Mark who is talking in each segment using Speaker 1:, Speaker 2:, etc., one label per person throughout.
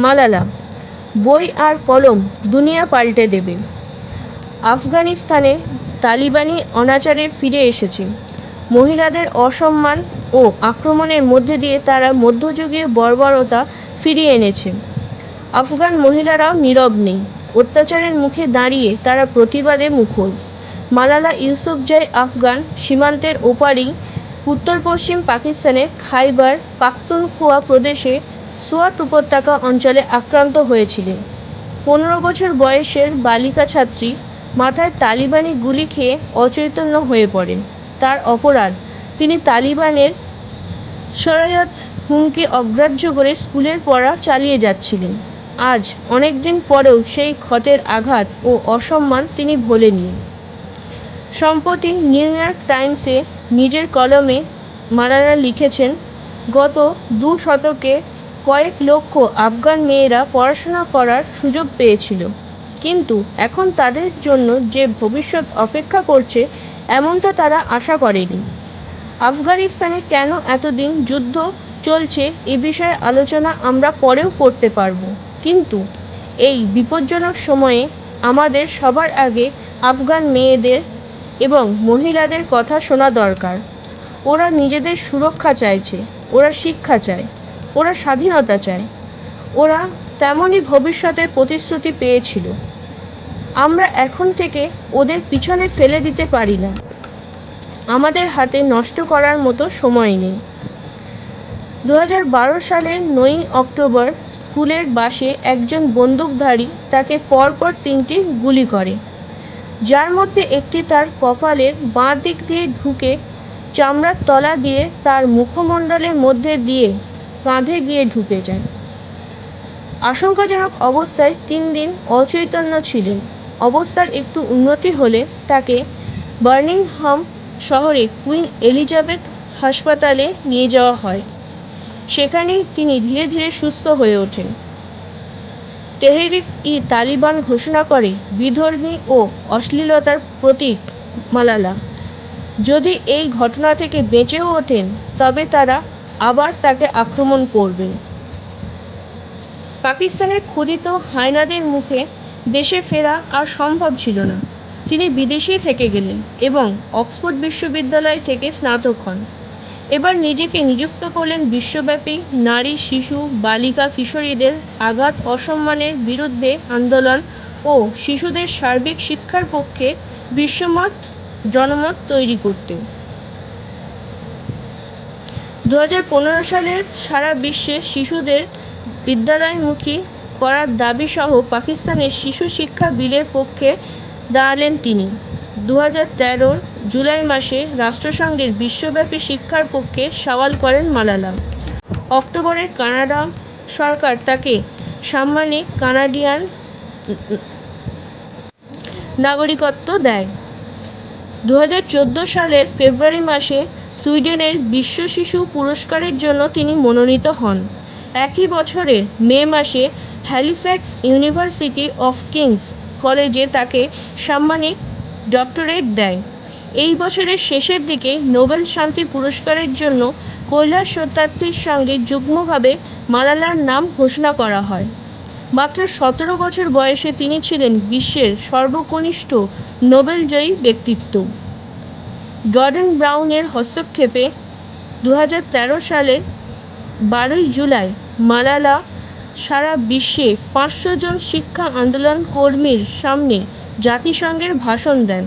Speaker 1: মালালা, বই আর কলম দুনিয়া পাল্টে দেবে। আফগানিস্তানে তালিবানি অনাচারে ফিরে এসেছে। মহিলাদের অসম্মান ও আক্রমণের মধ্যে দিয়ে তারা মধ্যযুগীয় বর্বরতা ফিরিয়ে এনেছে। আফগান মহিলারাও নীরব নেই। অত্যাচারের মুখে দাঁড়িয়ে তারা প্রতিবাদে মুখর। মালালা ইউসুফজাই আফগান সীমান্তের ওপারেই উত্তর পশ্চিম পাকিস্তানের খাইবার পাখতুনখোয়া প্রদেশে সোয়াত উপত্যকা অঞ্চলে আক্রান্ত হয়েছিলেন। 15 বছর বয়সের বালিকা ছাত্রী মাথায় তালিবানি গুলি খেয়ে অচৈতন্য হয়ে পড়েন। তার অপরাধ, তিনি তালিবানের শরিয়ত হুকুমকে অগ্রাহ্য করে স্কুলের পড়া চালিয়ে যাচ্ছিলেন। আজ অনেক দিন পরেও সেই ক্ষতের আঘাত ও অসম্মান তিনি ভোলেননি। সম্প্রতি নিউ ইয়র্ক টাইমসে নিজের কলমে মালালা লিখেছেন, গত 2 শতকে কয়েক লক্ষ আফগান মেয়েরা পড়াশোনা করার সুযোগ পেয়েছিল, কিন্তু এখন তাদের জন্য যে ভবিষ্যৎ অপেক্ষা করছে এমনটা তারা আশা করেনি। আফগানিস্তানে কেন এতদিন যুদ্ধ চলছে এ বিষয়ে আলোচনা আমরা পরেও করতে পারব, কিন্তু এই বিপজ্জনক সময়ে আমাদের সবার আগে আফগান মেয়েদের এবং মহিলাদের কথা শোনা দরকার। ওরা নিজেদের সুরক্ষা চাইছে, ওরা শিক্ষা চায়, ওরা স্বাধীনতা চায়, ওরা তেমনই ভবিষ্যতের প্রতিশ্রুতি পেয়েছিল। আমরা এখন থেকে ওদের পিছনে ফেলে দিতে পারি না। আমাদের হাতে নষ্ট করার মতো সময় নেই। 2012 সালের 9 অক্টোবর স্কুলের বাসে একজন বন্দুকধারী তাকে পরপর 3টি গুলি করে, যার মধ্যে একটি তার কপালের বাঁ দিক দিয়ে ঢুকে চামড়ার তলা দিয়ে তার মুখমণ্ডলের মধ্যে দিয়ে কাঁধে গিয়ে ঢুকে যায়। আশঙ্কাজনক অবস্থায় 3 দিন অচৈতন্য ছিলেন। অবস্থার একটু উন্নতি হলে তাকে বার্মিংহাম শহরে কুইন এলিজাবেথ হাসপাতালে নিয়ে যাওয়া হয়। সেখানেই তিনি ধীরে ধীরে সুস্থ হয়ে ওঠেন। তেহরিক-ই-তালিবান ঘোষণা করে বিধর্মী ও অশ্লীলতার প্রতীক মালালা। যদি এই ঘটনা থেকে বেঁচেও ওঠেন তবে তারা আবার তাকে আক্রমণ করবে। পাকিস্তানের ক্ষুধিত হায়নাদের মুখে দেশে ফেরা আর সম্ভব ছিল না। তিনি বিদেশেই থেকে গেলেন এবং অক্সফোর্ড বিশ্ববিদ্যালয় থেকে স্নাতক হন। এবার নিজেকে নিযুক্ত করলেন বিশ্বব্যাপী নারী, শিশু, বালিকা, কিশোরীদের আঘাত অসম্মানের বিরুদ্ধে আন্দোলন ও শিশুদের সার্বিক শিক্ষার পক্ষে বিশ্বমত জনমত তৈরি করতে। 2015 সালে সারা বিশ্বে শিশুদের বিদ্যালয়মুখী করার দাবি সহ পাকিস্তানের শিশু শিক্ষা বিলের পক্ষে দাঁড়ালেন তিনি। 2013 জুলাই মাসে রাষ্ট্রসংঘের বিশ্বব্যাপী শিক্ষার পক্ষে সওয়াল করেন মালালা। অক্টোবরে কানাডা সরকার তাকে সাম্মানিক কানাডিয়ান নাগরিকত্ব দেয়। 2014 সালের ফেব্রুয়ারি মাসে সুইডেনের বিশ্ব শিশু পুরস্কারের জন্য তিনি মনোনীত হন। একই বছরের মে মাসে হ্যালিফ্যাক্স ইউনিভার্সিটি অফ কিংস কলেজে তাকে সাম্মানিক ডক্টরেট দেয়। এই বছরের শেষের দিকে নোবেল শান্তি পুরস্কারের জন্য কৈলাস সত্যার্থীর সঙ্গে যুগ্মভাবে মালালার নাম ঘোষণা করা হয়। মাত্র 17 বছর বয়সে তিনি ছিলেন বিশ্বের সর্বকনিষ্ঠ নোবেলজয়ী ব্যক্তিত্ব। গর্ডন ব্রাউনের হস্তক্ষেপে 2013 সালের 12 জুলাই মালালা সারা বিশ্বে 500 জন শিক্ষা আন্দোলন কর্মীর সামনে জাতিসংঘের ভাষণ দেন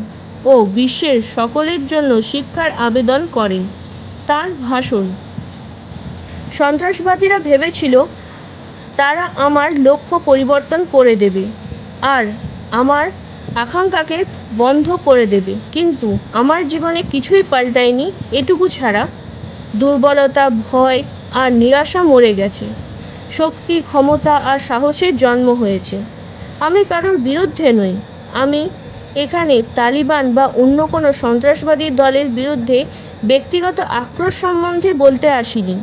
Speaker 1: ও বিশ্বের সকলের জন্য শিক্ষার আবেদন করেন। তার ভাষণ, সন্ত্রাসবাদীরা ভেবেছিল তারা আমার লক্ষ্য পরিবর্তন করে দেবে আর আমার আকাঙ্ক্ষাকে বন্ধ করে দেবে, কিন্তু আমার জীবনে কিছুই পাল্টায়নি এটুকু ছাড়া। দুর্বলতা, ভয় আর নিরাশা মরে গেছে। শক্তি, ক্ষমতা আর সাহসের জন্ম হয়েছে। আমি কারোর বিরুদ্ধে নই। আমি এখানে তালিবান বা অন্য কোনো সন্ত্রাসবাদী দলের বিরুদ্ধে ব্যক্তিগত আক্রোশ সম্বন্ধে বলতে আসিনি।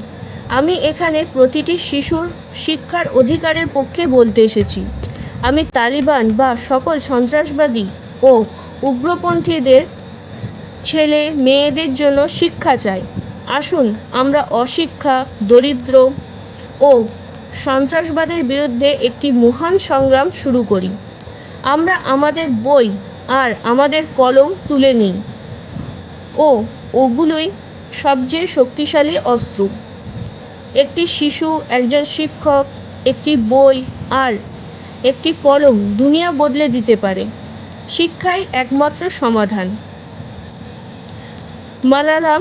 Speaker 1: আমি এখানে প্রতিটি শিশুর শিক্ষার অধিকারের পক্ষে বলতে এসেছি। আমি তালিবান বা সকল সন্ত্রাসবাদী ও উগ্রপন্থীদের ছেলে মেয়েদের জন্য শিক্ষা চাই। আসুন আমরা অশিক্ষা, দরিদ্র ও সন্ত্রাসবাদের বিরুদ্ধে একটি মহান সংগ্রাম শুরু করি। আমরা আমাদের বই আর আমাদের কলম তুলে নিই ও ওগুলোই সবচেয়ে শক্তিশালী অস্ত্র। একটি শিশু, একজন শিক্ষক, একটি বই আর একটি কলম দুনিয়া বদলে দিতে পারে। শিক্ষাই একমাত্র সমাধান। মালালা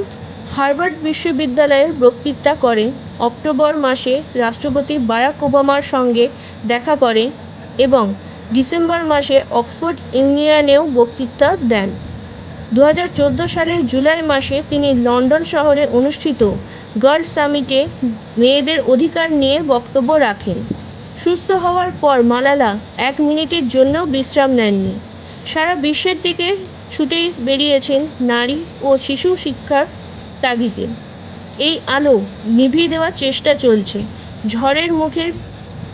Speaker 1: হার্ভার্ড বিশ্ববিদ্যালয়ে বক্তৃতা করেন, অক্টোবর মাসে রাষ্ট্রপতি বারাক ওবামার সঙ্গে দেখা করেন এবং ডিসেম্বর মাসে অক্সফোর্ড ইউনিয়নেও বক্তৃতা দেন। 2014 সালের জুলাই মাসে তিনি লন্ডন শহরে অনুষ্ঠিত গার্ল সামিটে মেয়েদের অধিকার নিয়ে বক্তব্য রাখেন। সুস্থ হওয়ার পর মালালা 1 মিনিটের জন্যও বিশ্রাম নেননি। সারা বিশ্বের দিকে ছুটে বেরিয়েছেন নারী ও শিশু শিক্ষার তাগিদে। এই আলো নিভিয়ে দেওয়ার চেষ্টা চলছে। ঝড়ের মুখে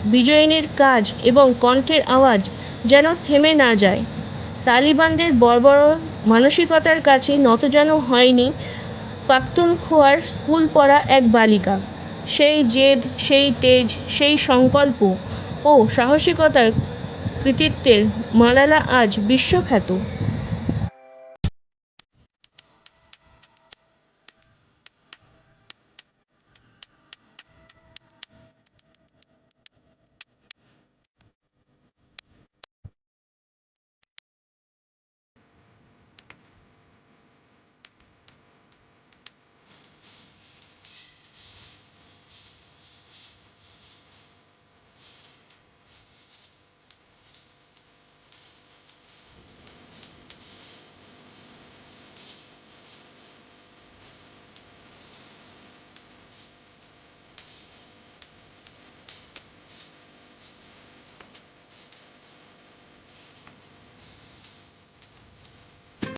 Speaker 1: বিজয়িনীর কাজ এবং কণ্ঠের আওয়াজ যেন থেমে না যায়। তালিবানদের বর্বর মানসিকতার কাছে নতজানু হয়নি পাখতুনখোয়ার স্কুল পড়া এক বালিকা। সেই জেদ, সেই তেজ, সেই সংকল্প ও সাহসিকতার কৃতিত্বের মালালা আজ বিশ্বখ্যাত।